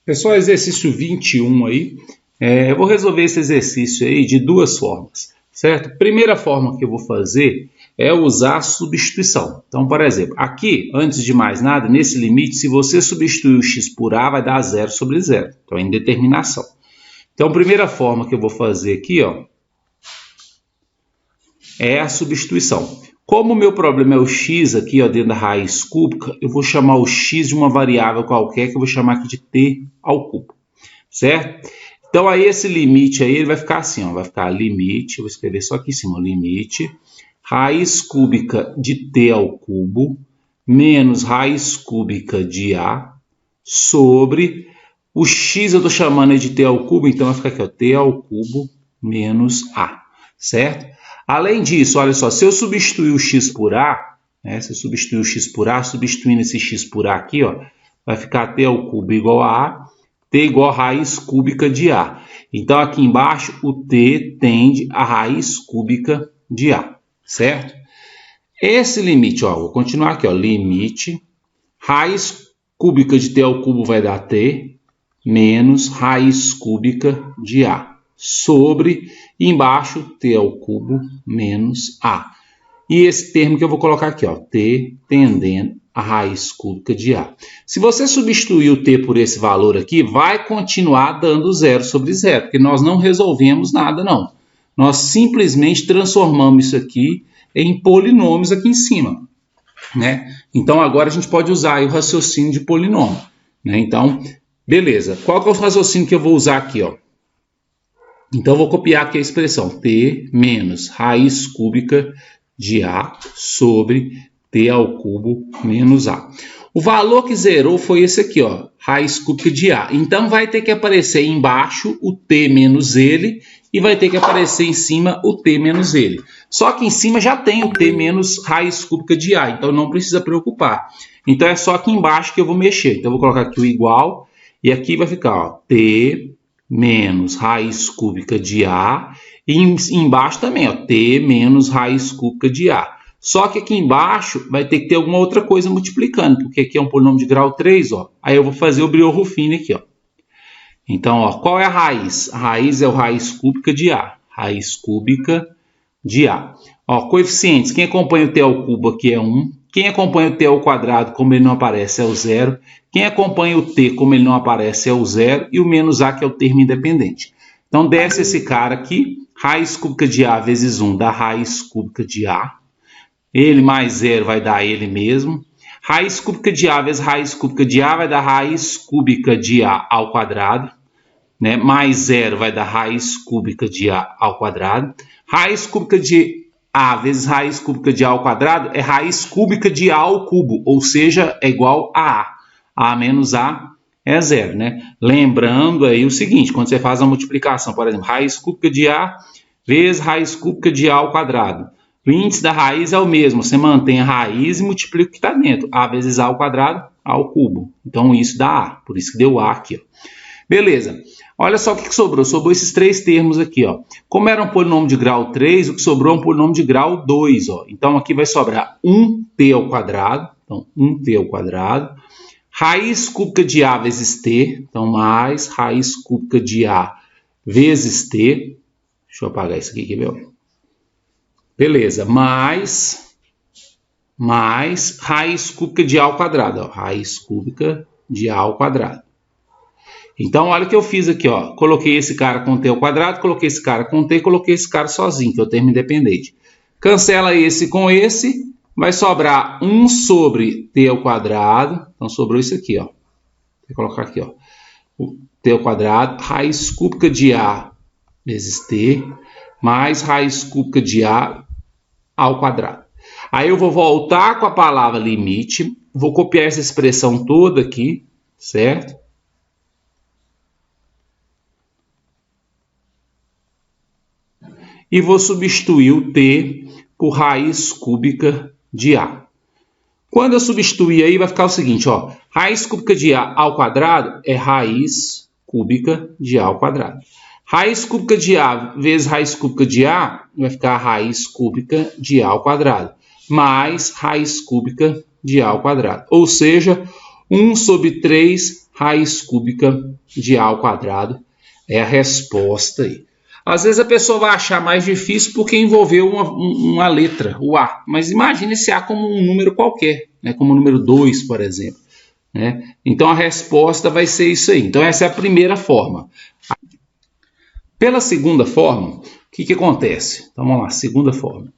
Pessoal, exercício 21 aí, eu vou resolver esse exercício aí de duas formas, certo? Primeira forma que eu vou fazer é usar a substituição. Então, por exemplo, aqui, antes de mais nada, nesse limite, se você substituir o x por a, vai dar 0 sobre 0. Então, é indeterminação. Então, a primeira forma que eu vou fazer aqui, ó, é a substituição. Como o meu problema é o x aqui, ó, dentro da raiz cúbica, eu vou chamar o x de uma variável qualquer que eu vou chamar aqui de t ao cubo, certo? Então, aí esse limite aí, ele vai ficar assim, ó, vai ficar limite, eu vou escrever só aqui em cima, limite, raiz cúbica de t ao cubo, menos raiz cúbica de a, sobre o x eu estou chamando de t ao cubo, então vai ficar aqui, ó, t ao cubo menos a, certo? Além disso, olha só, se eu substituir o x por a, né, se eu substituir o x por a, substituindo esse x por a aqui, ó, vai ficar t ao cubo igual a a, t igual a raiz cúbica de a. Então, aqui embaixo, o t tende a raiz cúbica de a, certo? Esse limite, ó, vou continuar aqui, ó, limite, raiz cúbica de t ao cubo vai dar t, menos raiz cúbica de a, sobre, embaixo, t ao cubo menos a. E esse termo que eu vou colocar aqui, ó, t tendendo a raiz cúbica de a. Se você substituir o t por esse valor aqui, vai continuar dando 0 sobre 0, porque nós não resolvemos nada, não. Nós simplesmente transformamos isso aqui em polinômios aqui em cima, né? Então, agora a gente pode usar aí o raciocínio de polinômio, né? Então, beleza. Qual que é o raciocínio que eu vou usar aqui, ó? Então, eu vou copiar aqui a expressão t menos raiz cúbica de a sobre t ao cubo menos a. O valor que zerou foi esse aqui, ó, raiz cúbica de a. Então, vai ter que aparecer embaixo o t menos ele e vai ter que aparecer em cima o t menos ele. Só que em cima já tem o t menos raiz cúbica de a, então não precisa preocupar. Então, é só aqui embaixo que eu vou mexer. Então, eu vou colocar aqui o igual e aqui vai ficar, ó, t menos raiz cúbica de a, e embaixo também, ó, t menos raiz cúbica de a. Só que aqui embaixo vai ter que ter alguma outra coisa multiplicando, porque aqui é um polinômio de grau 3, ó. Aí eu vou fazer o Briot-Ruffini aqui, ó. Então, ó, qual é a raiz? A raiz é o raiz cúbica de a. Raiz cúbica de a. Ó, coeficientes, quem acompanha o t ao cubo aqui é 1. Quem acompanha o t ao quadrado, como ele não aparece, é o 0. Quem acompanha o t, como ele não aparece, é o 0. E o menos a, que é o termo independente. Então, desce esse cara aqui. Raiz cúbica de a vezes 1 dá raiz cúbica de a. Ele mais 0 vai dar ele mesmo. Raiz cúbica de a vezes raiz cúbica de a vai dar raiz cúbica de a ao quadrado, né? Mais 0 vai dar raiz cúbica de a ao quadrado. Raiz cúbica de a vezes raiz cúbica de a ao quadrado é raiz cúbica de a ao cubo, ou seja, é igual a a. A menos a é 0, né? Lembrando aí o seguinte, quando você faz a multiplicação, por exemplo, raiz cúbica de a vezes raiz cúbica de a ao quadrado. O índice da raiz é o mesmo, você mantém a raiz e multiplica o que está dentro. A vezes a ao quadrado, a ao cubo. Então, isso dá a, por isso que deu a aqui, ó. Beleza. Olha só o que sobrou. Sobrou esses três termos aqui, ó. Como era um polinômio de grau 3, o que sobrou é um polinômio de grau 2, ó. Então, aqui vai sobrar 1t ao quadrado. Então, 1t ao quadrado. Raiz cúbica de a vezes t. Então, mais raiz cúbica de a vezes t. Deixa eu apagar isso aqui, quer ver? Beleza. Mais raiz cúbica de a ao quadrado. Ó. Raiz cúbica de a ao quadrado. Então, olha o que eu fiz aqui, ó. Coloquei esse cara com t ao quadrado, coloquei esse cara com t, coloquei esse cara sozinho, que é o termo independente. Cancela esse com esse, vai sobrar 1 sobre t ao quadrado. Então, sobrou isso aqui, ó. Vou colocar aqui, ó. O t ao quadrado, raiz cúbica de a vezes t, mais raiz cúbica de a ao quadrado. Aí eu vou voltar com a palavra limite, vou copiar essa expressão toda aqui, certo? E vou substituir o t por raiz cúbica de a. Quando eu substituir aí, vai ficar o seguinte, ó. Raiz cúbica de a ao quadrado é raiz cúbica de a ao quadrado. Raiz cúbica de a vezes raiz cúbica de a vai ficar raiz cúbica de a ao quadrado. Mais raiz cúbica de a ao quadrado. Ou seja, 1 sobre 3 raiz cúbica de A ao quadrado. É a resposta aí. Às vezes a pessoa vai achar mais difícil porque envolveu uma letra, o A. Mas imagine esse A como um número qualquer, né? Como o número 2, por exemplo. Né? Então a resposta vai ser isso aí. Então essa é a primeira forma. Pela segunda forma, o que acontece? Então vamos lá, segunda forma.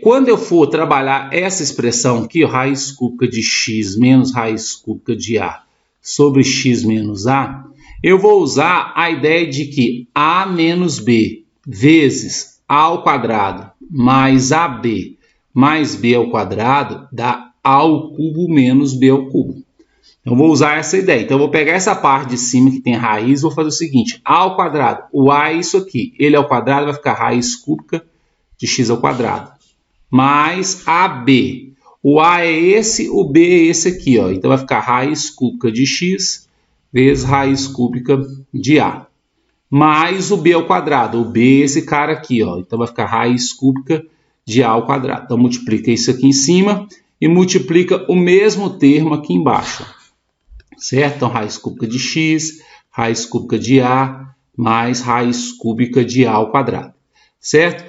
Quando eu for trabalhar essa expressão aqui, raiz cúbica de x menos raiz cúbica de A sobre x menos A, eu vou usar a ideia de que A menos B vezes A ao quadrado mais AB mais B ao quadrado dá A ao cubo menos B ao cubo. Então, vou usar essa ideia. Então, eu vou pegar essa parte de cima que tem raiz, vou fazer o seguinte, A ao quadrado, o A é isso aqui, ele ao quadrado vai ficar raiz cúbica de x ao quadrado, mais AB. O A é esse, o B é esse aqui, ó. Então vai ficar raiz cúbica de x vezes raiz cúbica de A, mais o B ao quadrado. O B é esse cara aqui, ó. Então vai ficar raiz cúbica de A ao quadrado. Então multiplica isso aqui em cima e multiplica o mesmo termo aqui embaixo. Certo? Então raiz cúbica de x, raiz cúbica de A, mais raiz cúbica de A ao quadrado. Certo?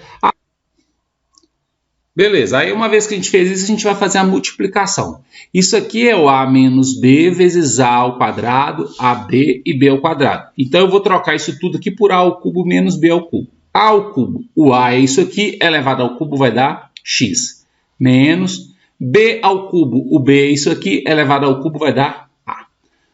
Beleza, aí uma vez que a gente fez isso, a gente vai fazer a multiplicação. Isso aqui é o A menos B vezes A ao quadrado, AB e B ao quadrado. Então eu vou trocar isso tudo aqui por A ao cubo menos B ao cubo. A ao cubo, o A é isso aqui, elevado ao cubo vai dar x. Menos B ao cubo, o B é isso aqui, elevado ao cubo vai dar A.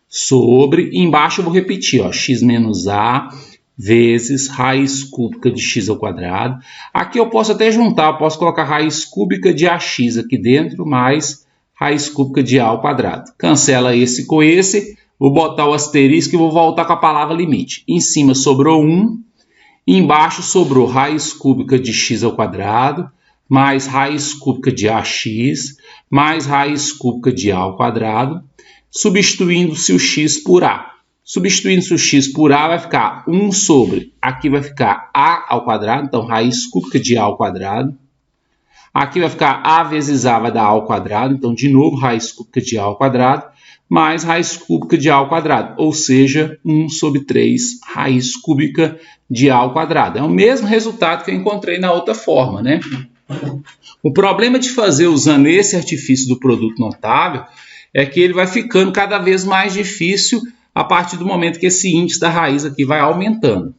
Sobre, embaixo eu vou repetir, ó, x menos A vezes raiz cúbica de x ao quadrado. Aqui eu posso até juntar, eu posso colocar raiz cúbica de AX aqui dentro, mais raiz cúbica de A ao quadrado. Cancela esse com esse, vou botar o asterisco e vou voltar com a palavra limite. Em cima sobrou 1, embaixo sobrou raiz cúbica de x ao quadrado, mais raiz cúbica de AX, mais raiz cúbica de A ao quadrado, substituindo-se o x por A. Substituindo-se o x por A vai ficar 1 sobre, aqui vai ficar A ao quadrado, então raiz cúbica de A ao quadrado. Aqui vai ficar A vezes A vai dar A ao quadrado, então de novo raiz cúbica de A ao quadrado, mais raiz cúbica de A ao quadrado, ou seja, 1 sobre 3 raiz cúbica de A ao quadrado. É o mesmo resultado que eu encontrei na outra forma, né? O problema de fazer usando esse artifício do produto notável é que ele vai ficando cada vez mais difícil a partir do momento que esse índice da raiz aqui vai aumentando.